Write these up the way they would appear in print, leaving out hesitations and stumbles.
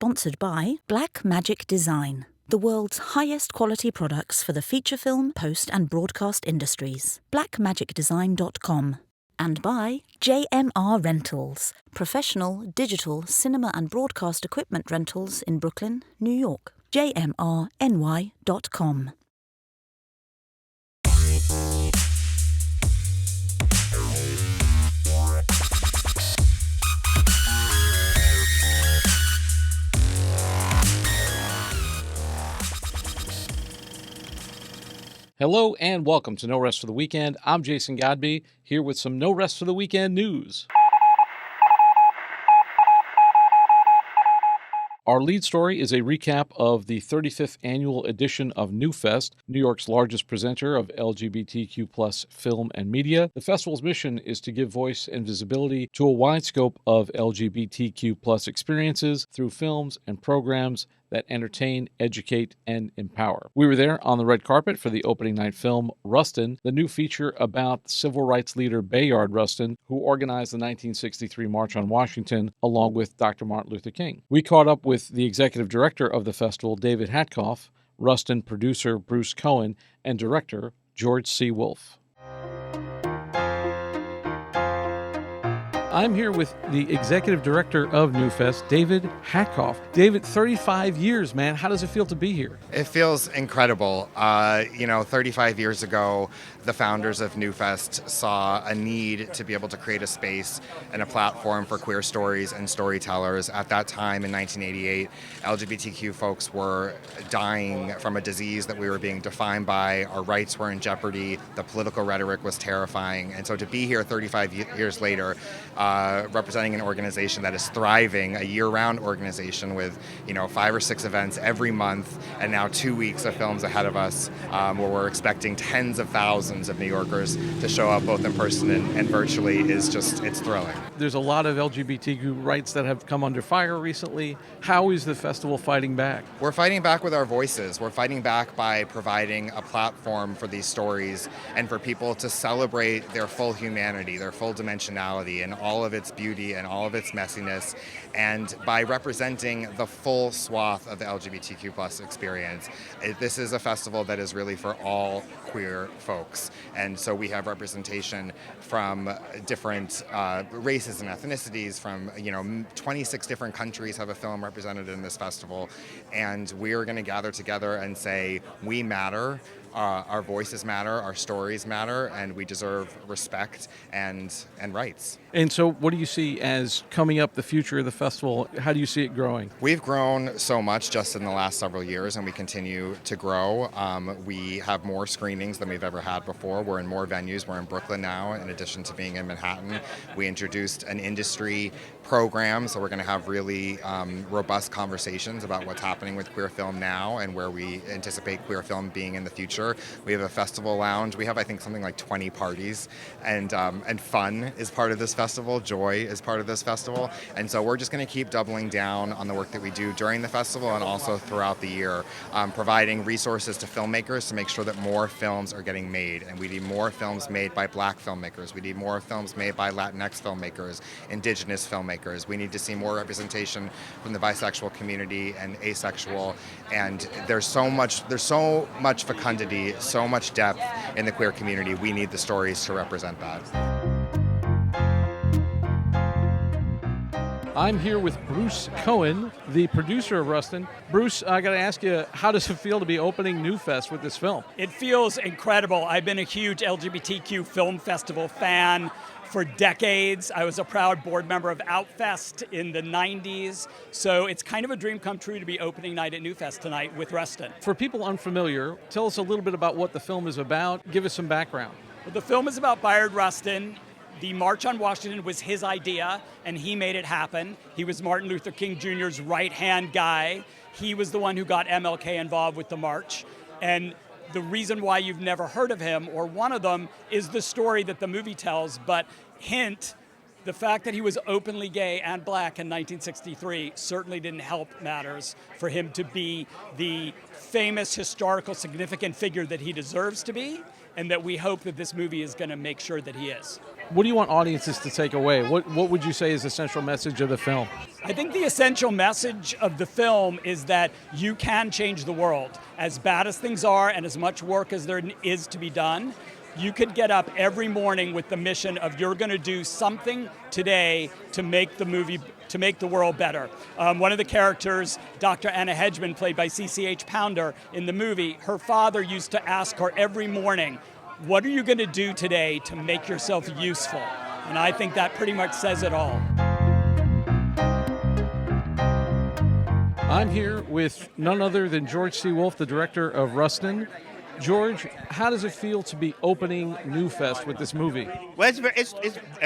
Sponsored by Black Magic Design, the world's highest quality products for the feature film, post and broadcast industries. blackmagicdesign.com. And by JMR Rentals, professional digital cinema and broadcast equipment rentals in Brooklyn, New York. jmrny.com. Hello and welcome to No Rest for the Weekend. I'm Jason Godby, here with some No Rest for the Weekend news. Our lead story is a recap of the 35th annual edition of NewFest, New York's largest presenter of LGBTQ+ film and media. The festival's mission is to give voice and visibility to a wide scope of LGBTQ+ experiences through films and programs that entertain, educate, and empower. We were there on the red carpet for the opening night film, Rustin, the new feature about civil rights leader Bayard Rustin, who organized the 1963 March on Washington along with Dr. Martin Luther King. We caught up with the executive director of the festival, David Hatkoff, Rustin producer Bruce Cohen, and director George C. Wolfe. I'm here with the executive director of NewFest, David Hatkoff. David, 35 years, man. How does it feel to be here? It feels incredible. 35 years ago, the founders of NewFest saw a need to be able to create a space and a platform for queer stories and storytellers. At that time, in 1988, LGBTQ folks were dying from a disease that we were being defined by. Our rights were in jeopardy. The political rhetoric was terrifying. And so to be here 35 years later, representing an organization that is thriving, a year-round organization with 5 or 6 events every month, and now 2 weeks of films ahead of us, where we're expecting tens of thousands of New Yorkers to show up both in person and virtually it's thrilling. There's a lot of LGBTQ rights that have come under fire recently. How is the festival fighting back? We're fighting back with our voices. We're fighting back by providing a platform for these stories and for people to celebrate their full humanity, their full dimensionality, and all of its beauty and all of its messiness, and by representing the full swath of the LGBTQ plus experience. This is a festival that is really for all queer folks, and so we have representation from different races and ethnicities, from 26 different countries have a film represented in this festival, and we're going to gather together and say, we matter. Our voices matter, our stories matter, and we deserve respect and rights. And so what do you see as coming up, the future of the festival? How do you see it growing? We've grown so much just in the last several years, and we continue to grow. We have more screenings than we've ever had before. We're in more venues. We're in Brooklyn now, in addition to being in Manhattan. We introduced an industry program, so we're going to have really robust conversations about what's happening with queer film now and where we anticipate queer film being in the future. We have a festival lounge. We have, I think, something like 20 parties, and fun is part of this festival. Joy is part of this festival, and so we're just going to keep doubling down on the work that we do during the festival and also throughout the year, providing resources to filmmakers to make sure that more films are getting made, and we need more films made by Black filmmakers. We need more films made by Latinx filmmakers, Indigenous filmmakers. We need to see more representation from the bisexual community and asexual, and there's so much fecundity, so much depth in the queer community. We need the stories to represent that. I'm here with Bruce Cohen, the producer of Rustin. Bruce, I got to ask you, how does it feel to be opening NewFest with this film? It feels incredible. I've been a huge LGBTQ film festival fan for decades. I was a proud board member of Outfest in the 90s, so it's kind of a dream come true to be opening night at NewFest tonight with Rustin. For people unfamiliar, tell us a little bit about what the film is about. Give us some background. Well, the film is about Bayard Rustin. The March on Washington was his idea, and he made it happen. He was Martin Luther King Jr.'s right-hand guy. He was the one who got MLK involved with the march. And the reason why you've never heard of him, or one of them, is the story that the movie tells. But hint, The fact that he was openly gay and black in 1963 certainly didn't help matters for him to be the famous historical significant figure that he deserves to be, and that we hope that this movie is going to make sure that he is. What do you want audiences to take away? What would you say is the central message of the film? I think the essential message of the film is that you can change the world. As bad as things are and as much work as there is to be done, you could get up every morning with the mission of you're going to do something today to make the world better. One of the characters, Dr. Anna Hedgeman, played by CCH Pounder in the movie, her father used to ask her every morning, what are you going to do today to make yourself useful? And I think that pretty much says it all. I'm here with none other than George C. Wolfe, the director of Rustin. George, how does it feel to be opening NewFest with this movie? Well, it's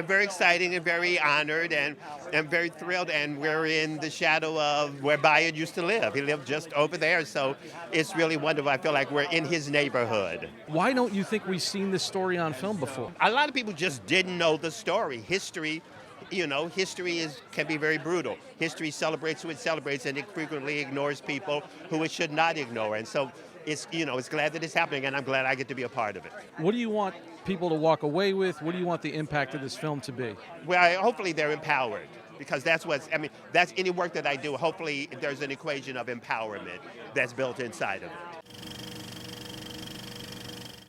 very exciting and very honored, and I'm very thrilled. And we're in the shadow of where Bayard used to live. He lived just over there, so it's really wonderful. I feel like we're in his neighborhood. Why don't you think we've seen this story on film before? A lot of people just didn't know the story. History can be very brutal. History celebrates who it celebrates, and it frequently ignores people who it should not ignore. And so it's glad that it's happening, and I'm glad I get to be a part of it. What do you want people to walk away with? What do you want the impact of this film to be? Well, hopefully they're empowered, because that's any work that I do. Hopefully there's an equation of empowerment that's built inside of it.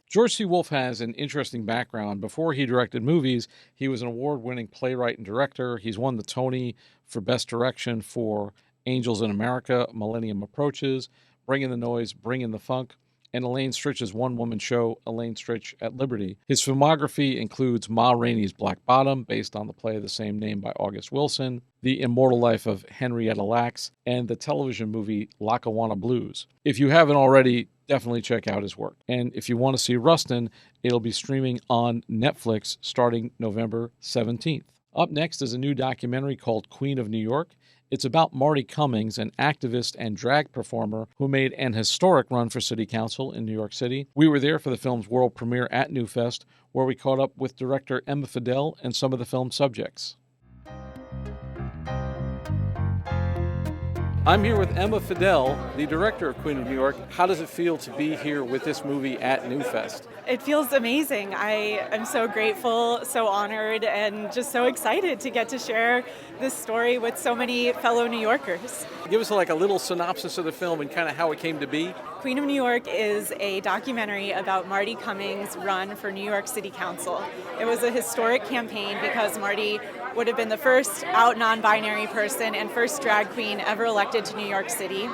George C. Wolfe has an interesting background. Before he directed movies, he was an award-winning playwright and director. He's won the Tony for Best Direction for Angels in America, Millennium Approaches, Bring in the Noise, Bring in the Funk, and Elaine Stritch's one-woman show, Elaine Stritch at Liberty. His filmography includes Ma Rainey's Black Bottom, based on the play of the same name by August Wilson, The Immortal Life of Henrietta Lacks, and the television movie Lackawanna Blues. If you haven't already, definitely check out his work. And if you want to see Rustin, it'll be streaming on Netflix starting November 17th. Up next is a new documentary called Queen of New York. It's about Marti Cummings, an activist and drag performer who made an historic run for city council in New York City. We were there for the film's world premiere at NewFest, where we caught up with director Emma Fidel and some of the film's subjects. I'm here with Emma Fidel, the director of Queen of New York. How does it feel to be here with this movie at NewFest? It feels amazing. I am so grateful, so honored, and just so excited to get to share this story with so many fellow New Yorkers. Give us like a little synopsis of the film and kind of how it came to be. Queen of New York is a documentary about Marti Cummings' run for New York City Council. It was a historic campaign because Marti would have been the first out non-binary person and first drag queen ever elected to New York City.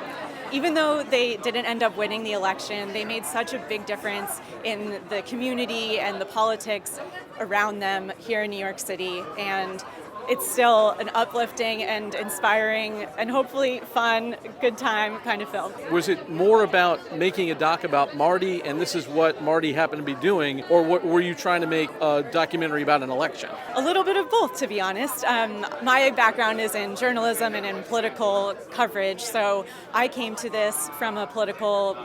Even though they didn't end up winning the election, they made such a big difference in the community and the politics around them here in New York City. And it's still an uplifting and inspiring and hopefully fun, good time kind of film. Was it more about making a doc about Marti and this is what Marti happened to be doing, or were you trying to make a documentary about an election? A little bit of both, to be honest. My background is in journalism and in political coverage, so I came to this from a political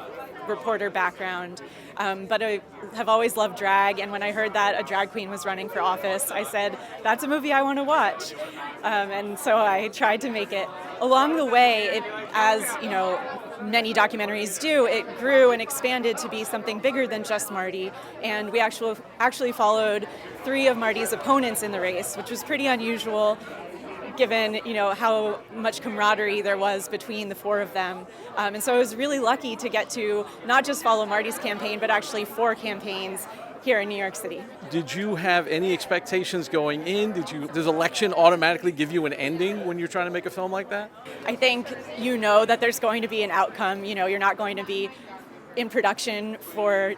reporter background. But I have always loved drag, and when I heard that a drag queen was running for office, I said, that's a movie I want to watch. And so I tried to make it. Along the way, as many documentaries do, it grew and expanded to be something bigger than just Marti. And we actually followed 3 of Marti's opponents in the race, which was pretty unusual, given how much camaraderie there was between the 4 of them. And so I was really lucky to get to not just follow Marti's campaign, but actually 4 campaigns here in New York City. Did you have any expectations going in? Does election automatically give you an ending when you're trying to make a film like that? I think that there's going to be an outcome. You're not going to be in production for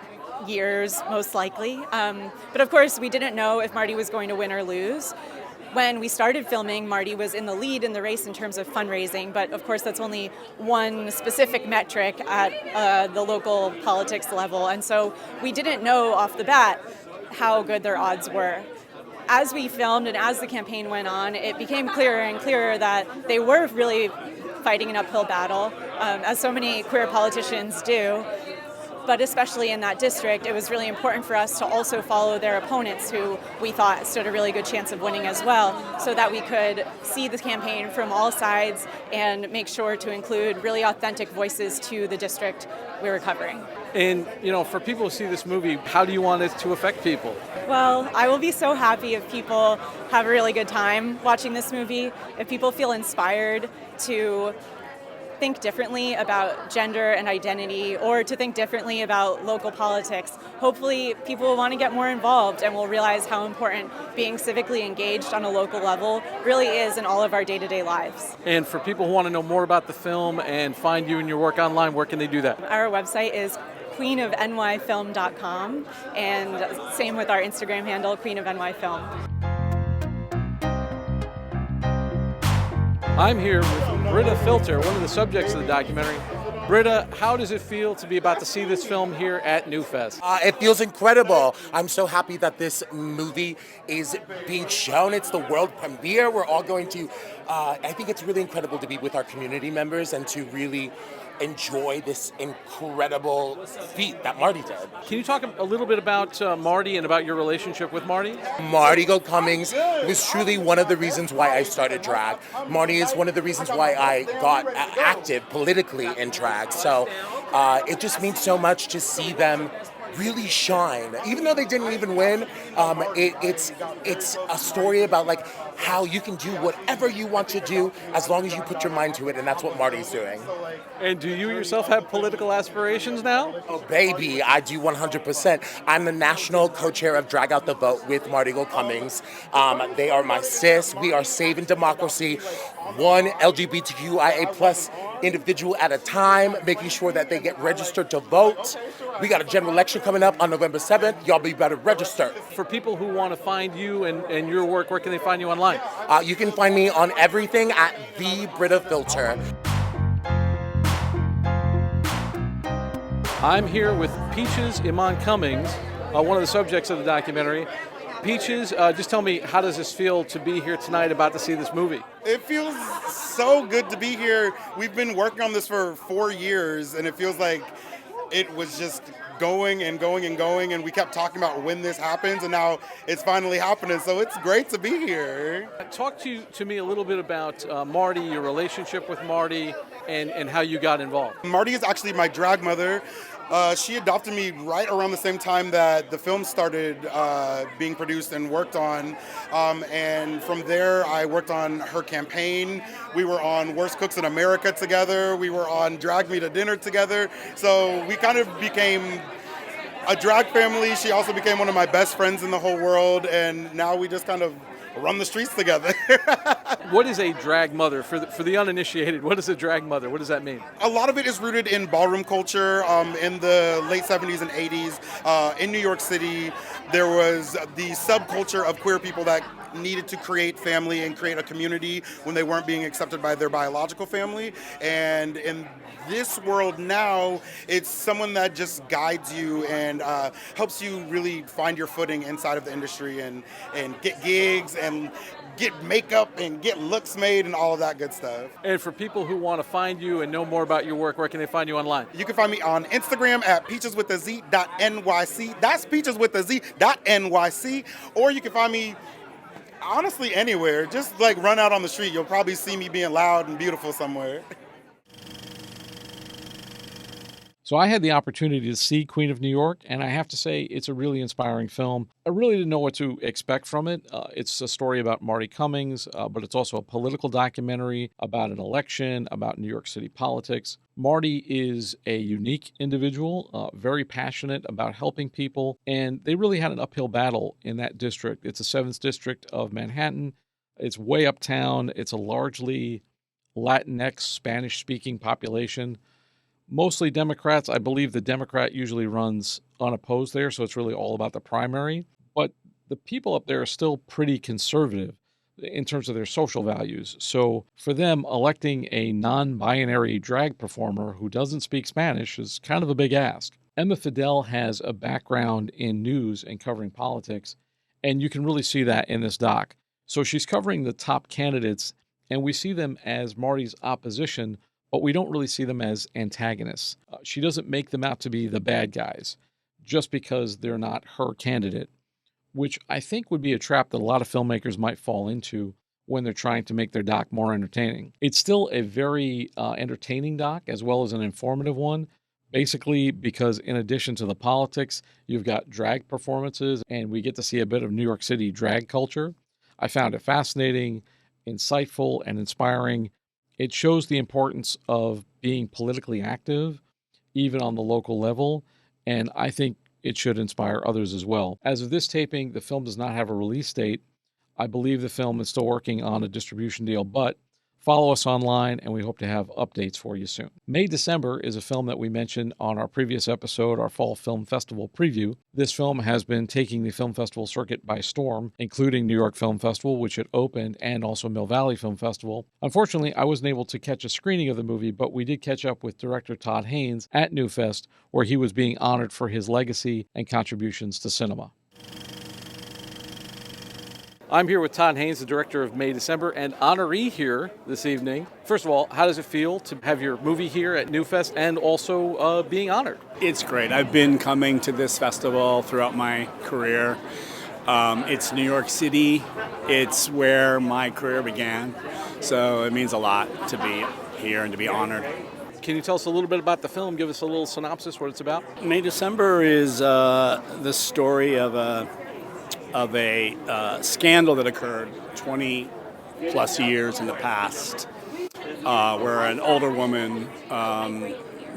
years, most likely. But of course, we didn't know if Marti was going to win or lose. When we started filming, Marti was in the lead in the race in terms of fundraising, but of course that's only one specific metric at the local politics level, and so we didn't know off the bat how good their odds were. As we filmed and as the campaign went on, it became clearer and clearer that they were really fighting an uphill battle, as so many queer politicians do. But especially in that district, it was really important for us to also follow their opponents who we thought stood a really good chance of winning as well, so that we could see the campaign from all sides and make sure to include really authentic voices to the district we were covering. And, for people who see this movie, how do you want it to affect people? Well, I will be so happy if people have a really good time watching this movie, if people feel inspired to think differently about gender and identity, or to think differently about local politics. Hopefully people will want to get more involved and will realize how important being civically engaged on a local level really is in all of our day-to-day lives. And for people who want to know more about the film and find you and your work online, where can they do that? Our website is queenofnyfilm.com, and same with our Instagram handle, queenofnyfilm. I'm here with Britta Filter, one of the subjects of the documentary. Britta, how does it feel to be about to see this film here at NewFest? It feels incredible. I'm so happy that this movie is being shown. It's the world premiere. We're all going to, I think it's really incredible to be with our community members and to really enjoy this incredible feat that Marti did. Can you talk a little bit about Marti and about your relationship with Marti? Marti Cummings was truly one of the reasons why I started drag. Marti is one of the reasons why I got active politically in drag. So it just means so much to see them really shine. Even though they didn't even win, it's a story about like how you can do whatever you want to do as long as you put your mind to it, and that's what Marti's doing. And do you yourself have political aspirations now? Oh, baby, I do 100%. I'm the national co-chair of Drag Out the Vote with Marti Cummings. They are my sis. We are saving democracy, one LGBTQIA plus individual at a time, making sure that they get registered to vote. We got a general election coming up on November 7th. Y'all be better registered. For people who want to find you and your work, where can they find you online? You can find me on everything at The Britta Filter. I'm here with Peaches Iman Cummings, one of the subjects of the documentary. Peaches, just tell me, how does this feel to be here tonight about to see this movie? It feels so good to be here. We've been working on this for 4 years, and it feels like it was just going and going and going, and we kept talking about when this happens, and now it's finally happening, so it's great to be here. Talk to me a little bit about Marti, your relationship with Marti, and how you got involved. Marti is actually my drag mother. She adopted me right around the same time that the film started being produced and worked on. And from there, I worked on her campaign. We were on Worst Cooks in America together. We were on Drag Me to Dinner together. So we kind of became a drag family. She also became one of my best friends in the whole world. And now we just kind of run the streets together. What is a drag mother? For the uninitiated, what is a drag mother? What does that mean? A lot of it is rooted in ballroom culture. In the late 70s and 80s, in New York City, there was the subculture of queer people that needed to create family and create a community when they weren't being accepted by their biological family. And in this world now, it's someone that just guides you and helps you really find your footing inside of the industry and get gigs and get makeup and get looks made and all of that good stuff. And for people who want to find you and know more about your work, where can they find you online? You can find me on Instagram at peacheswithaz.nyc. That's peacheswithaz.nyc. Or you can find me honestly anywhere. Just like run out on the street. You'll probably see me being loud and beautiful somewhere. So I had the opportunity to see Queen of New York, and I have to say it's a really inspiring film. I really didn't know what to expect from it. It's a story about Marti Cummings, but it's also a political documentary about an election, about New York City politics. Marti is a unique individual, very passionate about helping people, and they really had an uphill battle in that district. It's the 7th district of Manhattan. It's way uptown. It's a largely Latinx, Spanish-speaking population. Mostly Democrats. I believe the Democrat usually runs unopposed there, so it's really all about the primary. But the people up there are still pretty conservative in terms of their social values. So for them, electing a non-binary drag performer who doesn't speak Spanish is kind of a big ask. Emma Fidel has a background in news and covering politics, and you can really see that in this doc. So she's covering the top candidates, and we see them as Marti's opposition, but we don't really see them as antagonists. She doesn't make them out to be the bad guys just because they're not her candidate, which I think would be a trap that a lot of filmmakers might fall into when they're trying to make their doc more entertaining. It's still a very entertaining doc as well as an informative one, basically because in addition to the politics, you've got drag performances and we get to see a bit of New York City drag culture. I found it fascinating, insightful, and inspiring. It shows the importance of being politically active, even on the local level, and I think it should inspire others as well. As of this taping, the film does not have a release date. I believe the film is still working on a distribution deal, but follow us online and we hope to have updates for you soon. May December is a film that we mentioned on our previous episode, our Fall Film Festival preview. This film has been taking the film festival circuit by storm, including New York Film Festival, which it opened, and also Mill Valley Film Festival. Unfortunately, I wasn't able to catch a screening of the movie, but we did catch up with director Todd Haynes at NewFest, where he was being honored for his legacy and contributions to cinema. I'm here with Todd Haynes, the director of May December, and honoree here this evening. First of all, how does it feel to have your movie here at NewFest and also being honored? It's great. I've been coming to this festival throughout my career. It's New York City. It's where my career began. So it means a lot to be here and to be honored. Can you tell us a little bit about the film? Give us a little synopsis, what it's about. May December is the story of a scandal that occurred 20 plus years in the past, where an older woman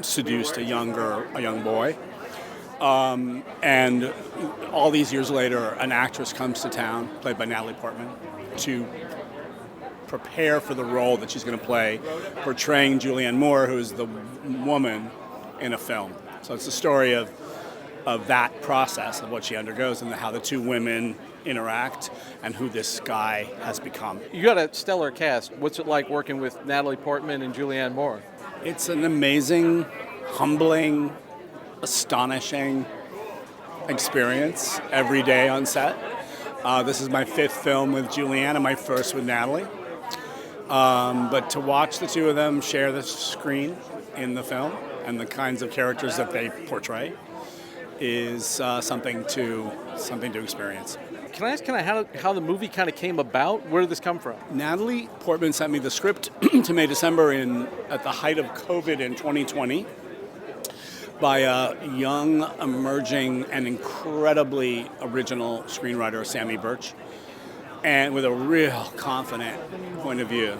seduced a young boy, and all these years later, an actress comes to town, played by Natalie Portman, to prepare for the role that she's going to play, portraying Julianne Moore, who is the woman in a film. So it's the story of that process, of what she undergoes and how the two women interact and who this guy has become. You got a stellar cast. What's it like working with Natalie Portman and Julianne Moore? It's an amazing, humbling, astonishing experience every day on set. This is my 5th film with Julianne and my 1st with Natalie. But to watch the two of them share the screen in the film and the kinds of characters that they portray is something to experience. Can I ask how the movie kind of came about? Where did this come from? Natalie Portman sent me the script to May December at the height of COVID in 2020 by a young, emerging, and incredibly original screenwriter, Sammy Birch, and with a real confident point of view.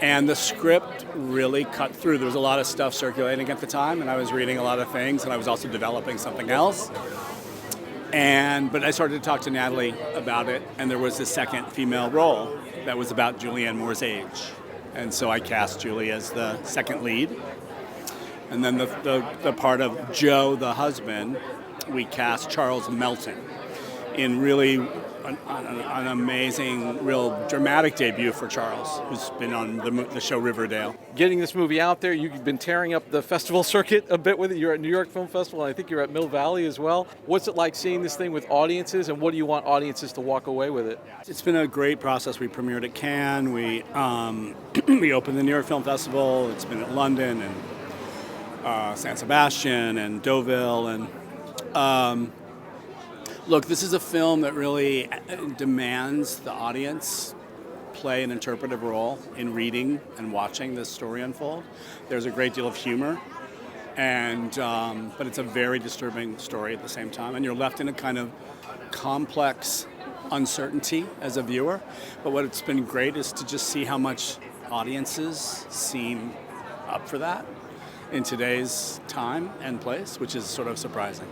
And the script really cut through. There was a lot of stuff circulating at the time, and I was reading a lot of things, and I was also developing something else. But I started to talk to Natalie about it, and there was this second female role that was about Julianne Moore's age. And so I cast Julie as the second lead. And then the part of Joe, the husband, we cast Charles Melton in really an amazing, real dramatic debut for Charles, who's been on the show Riverdale. Getting this movie out there, you've been tearing up the festival circuit a bit with it. You're at New York Film Festival, and I think you're at Mill Valley as well. What's it like seeing this thing with audiences, and what do you want audiences to walk away with it? It's been a great process. We premiered at Cannes. We we opened the New York Film Festival. It's been at London and San Sebastian and Deauville and. Look, this is a film that really demands the audience play an interpretive role in reading and watching this story unfold. There's a great deal of humor, but it's a very disturbing story at the same time, and you're left in a kind of complex uncertainty as a viewer. But what's been great is to just see how much audiences seem up for that in today's time and place, which is sort of surprising.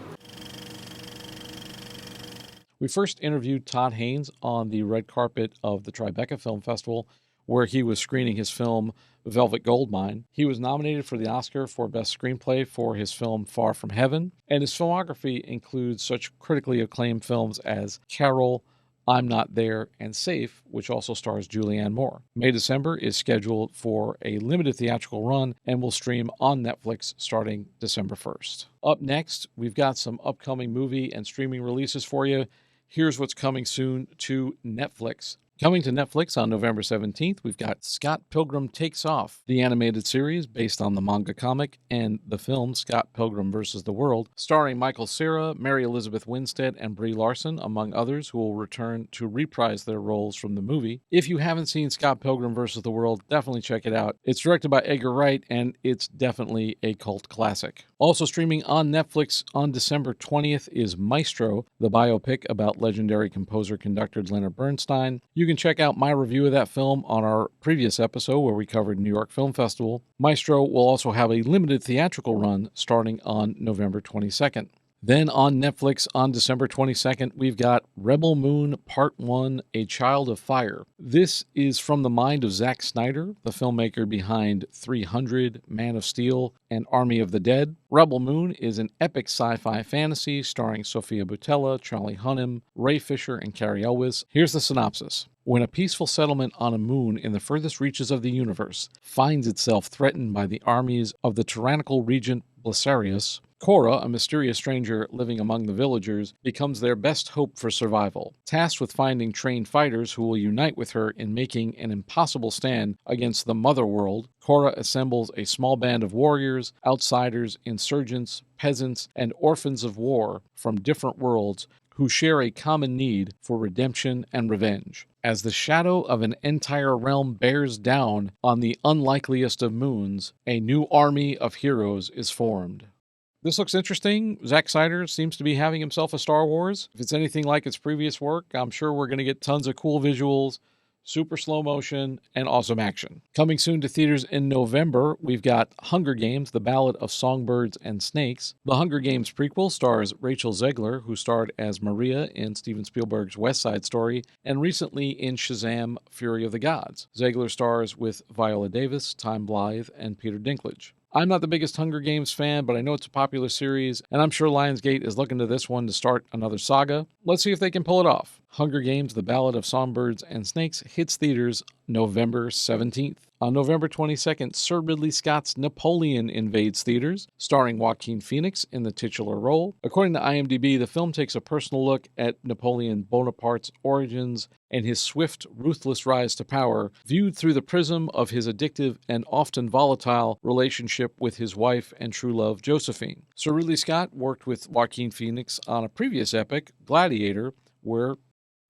We first interviewed Todd Haynes on the red carpet of the Tribeca Film Festival, where he was screening his film Velvet Goldmine. He was nominated for the Oscar for Best Screenplay for his film Far From Heaven, and his filmography includes such critically acclaimed films as Carol, I'm Not There, and Safe, which also stars Julianne Moore. May December is scheduled for a limited theatrical run and will stream on Netflix starting December 1st. Up next, we've got some upcoming movie and streaming releases for you. Here's what's coming soon to Netflix. Coming to Netflix on November 17th, we've got Scott Pilgrim Takes Off, the animated series based on the manga comic and the film Scott Pilgrim vs. the World, starring Michael Cera, Mary Elizabeth Winstead, and Brie Larson, among others, who will return to reprise their roles from the movie. If you haven't seen Scott Pilgrim vs. the World, definitely check it out. It's directed by Edgar Wright, and it's definitely a cult classic. Also streaming on Netflix on December 20th is Maestro, the biopic about legendary composer-conductor Leonard Bernstein. You can check out my review of that film on our previous episode where we covered New York Film Festival. Maestro will also have a limited theatrical run starting on November 22nd. Then on Netflix on December 22nd, we've got Rebel Moon Part 1, A Child of Fire. This is from the mind of Zack Snyder, the filmmaker behind 300, Man of Steel, and Army of the Dead. Rebel Moon is an epic sci-fi fantasy starring Sofia Boutella, Charlie Hunnam, Ray Fisher, and Cary Elwes. Here's the synopsis. When a peaceful settlement on a moon in the furthest reaches of the universe finds itself threatened by the armies of the tyrannical regent Blisarius, Cora, a mysterious stranger living among the villagers, becomes their best hope for survival. Tasked with finding trained fighters who will unite with her in making an impossible stand against the Mother World, Cora assembles a small band of warriors, outsiders, insurgents, peasants, and orphans of war from different worlds who share a common need for redemption and revenge. As the shadow of an entire realm bears down on the unlikeliest of moons, a new army of heroes is formed. This looks interesting. Zack Snyder seems to be having himself a Star Wars. If it's anything like its previous work, I'm sure we're going to get tons of cool visuals, super slow motion, and awesome action. Coming soon to theaters in November, we've got Hunger Games, The Ballad of Songbirds and Snakes. The Hunger Games prequel stars Rachel Zegler, who starred as Maria in Steven Spielberg's West Side Story, and recently in Shazam! Fury of the Gods. Zegler stars with Viola Davis, Time Blythe, and Peter Dinklage. I'm not the biggest Hunger Games fan, but I know it's a popular series, and I'm sure Lionsgate is looking to this one to start another saga. Let's see if they can pull it off. Hunger Games, The Ballad of Songbirds and Snakes hits theaters November 17th. On November 22nd, Sir Ridley Scott's Napoleon invades theaters, starring Joaquin Phoenix in the titular role. According to IMDb, the film takes a personal look at Napoleon Bonaparte's origins and his swift, ruthless rise to power, viewed through the prism of his addictive and often volatile relationship with his wife and true love, Josephine. Sir Ridley Scott worked with Joaquin Phoenix on a previous epic, Gladiator, where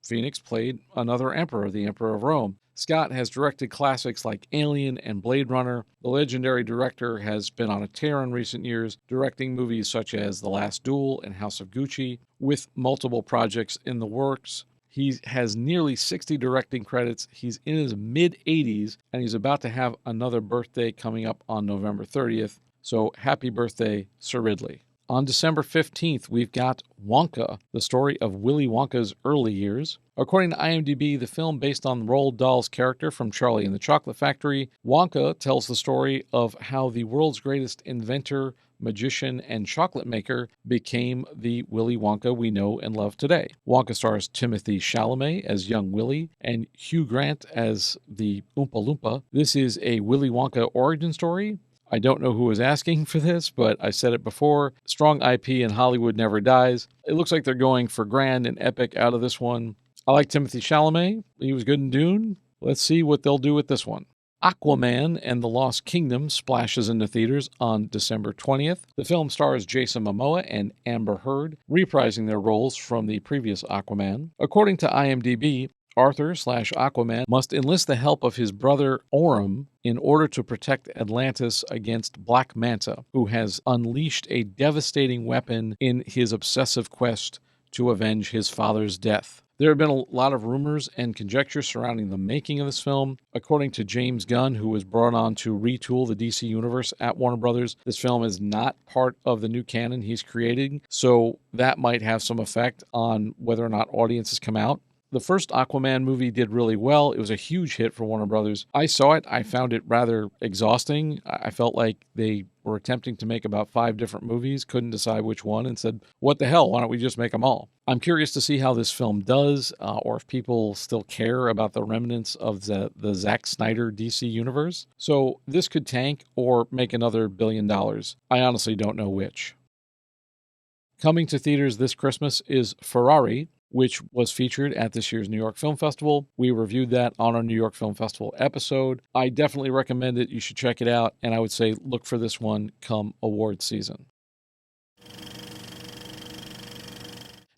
Phoenix played another emperor, the Emperor of Rome. Scott has directed classics like Alien and Blade Runner. The legendary director has been on a tear in recent years, directing movies such as The Last Duel and House of Gucci, with multiple projects in the works. He has nearly 60 directing credits. He's in his mid-80s, and he's about to have another birthday coming up on November 30th. So happy birthday, Sir Ridley. On December 15th, we've got Wonka, the story of Willy Wonka's early years. According to IMDb, the film based on Roald Dahl's character from Charlie and the Chocolate Factory, Wonka tells the story of how the world's greatest inventor, magician, and chocolate maker became the Willy Wonka we know and love today. Wonka stars Timothee Chalamet as young Willy and Hugh Grant as the Oompa Loompa. This is a Willy Wonka origin story. I don't know who was asking for this, but I said it before. Strong IP in Hollywood never dies. It looks like they're going for grand and epic out of this one. I like Timothee Chalamet. He was good in Dune. Let's see what they'll do with this one. Aquaman and the Lost Kingdom splashes into theaters on December 20th. The film stars Jason Mamoa and Amber Heard, reprising their roles from the previous Aquaman. According to IMDb, Arthur/Aquaman must enlist the help of his brother Orm in order to protect Atlantis against Black Manta, who has unleashed a devastating weapon in his obsessive quest to avenge his father's death. There have been a lot of rumors and conjecture surrounding the making of this film. According to James Gunn, who was brought on to retool the DC Universe at Warner Brothers, this film is not part of the new canon he's creating, so that might have some effect on whether or not audiences come out. The first Aquaman movie did really well. It was a huge hit for Warner Brothers. I saw it. I found it rather exhausting. I felt like they were attempting to make about 5 different movies, couldn't decide which one, and said, what the hell, why don't we just make them all? I'm curious to see how this film does, or if people still care about the remnants of the Zack Snyder DC universe. So this could tank or make another $1 billion. I honestly don't know which. Coming to theaters this Christmas is Ferrari, which was featured at this year's New York Film Festival. We reviewed that on our New York Film Festival episode. I definitely recommend it. You should check it out, and I would say look for this one come award season.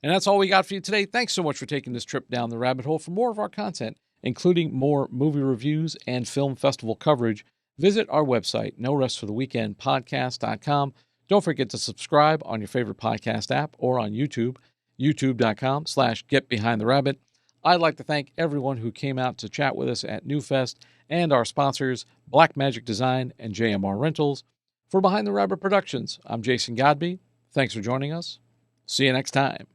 And that's all we got for you today. Thanks so much for taking this trip down the rabbit hole. For more of our content, including more movie reviews and film festival coverage, visit our website, norestfortheweekendpodcast.com. Don't forget to subscribe on your favorite podcast app or on YouTube, youtube.com/getbehindtherabbit. I'd like to thank everyone who came out to chat with us at NewFest and our sponsors, Blackmagic Design and JMR Rentals. For Behind the Rabbit Productions, I'm Jason Godbey. Thanks for joining us. See you next time.